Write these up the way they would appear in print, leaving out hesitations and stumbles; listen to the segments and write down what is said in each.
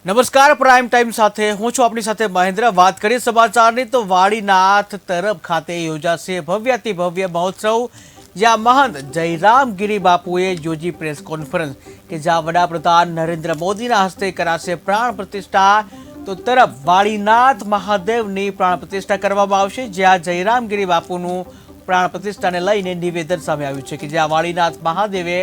નમસ્કાર prime time સાથે હું છું આપની સાથે મહેન્દ્ર। વાત કરીએ સમાચારની તો વાડીનાથ તરફ ખાતે યોજાશે ભવ્યાતિ ભવ્ય મહોત્સવ, જ્યાં મહંત જયરામગીરી બાપુએ યોજી પ્રેસ કોન્ફરન્સ કે જ્યાં વડાપ્રધાન નરેન્દ્ર મોદીના હસ્તે કરાશે પ્રાણ પ્રતિષ્ઠા। તો તરફ વાડીનાથ મહાદેવની પ્રાણ પ્રતિષ્ઠા કરવામાં આવશે, જ્યાં જયરામગીરી બાપુનું પ્રાણ પ્રતિષ્ઠાને લઈને નિવેદન સામે આવ્યું છે કે જ્યાં વાડીનાથ મહાદેવે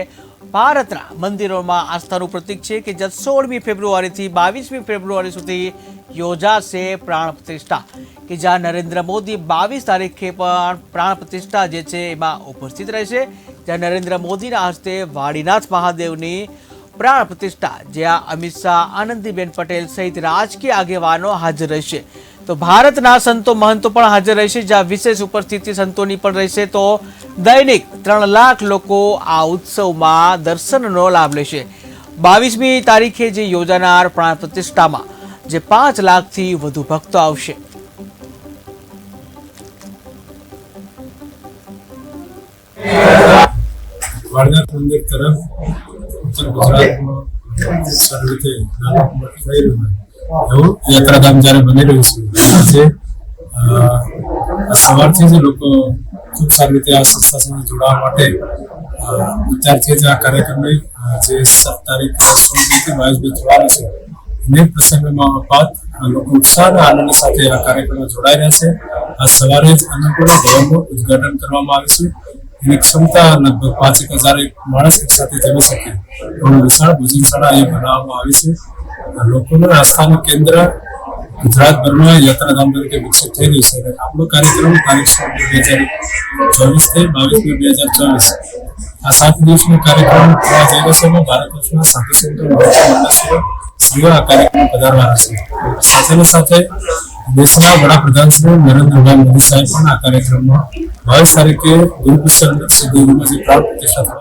ભારતના મંદિરોમાં આસ્થાનું પ્રતીક છે કે જ્યાં 16મી ફેબ્રુઆરીથી 22મી ફેબ્રુઆરી સુધી યોજાશે પ્રાણ પ્રતિષ્ઠા, કે જ્યાં નરેન્દ્ર મોદી 22 તારીખે પણ પ્રાણ પ્રતિષ્ઠા જે છે એમાં ઉપસ્થિત રહેશે, જ્યાં નરેન્દ્ર મોદીના હસ્તે વાડીનાથ મહાદેવની પ્રાણ પ્રતિષ્ઠા, જ્યાં અમિત શાહ, આનંદીબેન પટેલ સહિત રાજકીય આગેવાનો હાજર રહેશે। તો ભારતના સંતો મહંતો પણ હાજર રહેશે, જ્યાં વિશેષ ઉપસ્થિતિ સંતોની પણ રહેશે। તો દૈનિક 3 લાખ લોકો આ ઉત્સવમાં દર્શનનો લાભ લેશે। 22મી તારીખે જે યોજાનાર પ્રાણ પ્રતિષ્ઠામાં જે 5 લાખથી વધુ ભક્તો આવશે। વાડીનાથ મંદિર તરફ ઉત્તર ગુજરાતમાં સારી રીતે ડેવલપમેન્ટ થઈ રહ્યું એવું યાત્રાધામ જ્યારે બની રહ્યું છે, સવારથી જ લોકો ખૂબ સારી રીતે આ સંસ્થા સાથે જોડાવા માટે અત્યારથી જ આ કાર્યક્રમની જે તારીખ 16મી થી 22મી થવાનો છે એને પ્રસંગમાં અપાત લોકો ઉત્સાહ અને આનંદ સાથે આ કાર્યક્રમમાં જોડાઈ રહ્યા છે। આ સવારે જ અન્નપૂર્ણા ભવનનું ઉદ્ઘાટન કરવામાં આવે છે। એની ક્ષમતા લગભગ 5,000 માણસ એક સાથે જમી શકે એવું વિશાળ ભોજનશાળા અહીંયા બનાવવામાં આવી છે। લોકોનું આસ્થાનું કેન્દ્ર ગુજરાતભરમાં યાત્રાધામ તરીકે વિકસિત થઈ રહ્યું છે। આપણો કાર્યક્રમ તારીખ 16/2024 થી 22/2024 આ 7 દિવસનો કાર્યક્રમ થવા જઈ રહ્યો છે। ભારત વર્ષના સાધુ સંતો શ્રીઓ આ કાર્યક્રમ પધારવાના છે। સાથે સાથે દેશના વડાપ્રધાન શ્રી નરેન્દ્રભાઈ મોદી સાહેબ પણ આ કાર્યક્રમમાં 22 તારીખે ગુરુપુષ્કર સુધી પ્રાણ પ્રતિષ્ઠા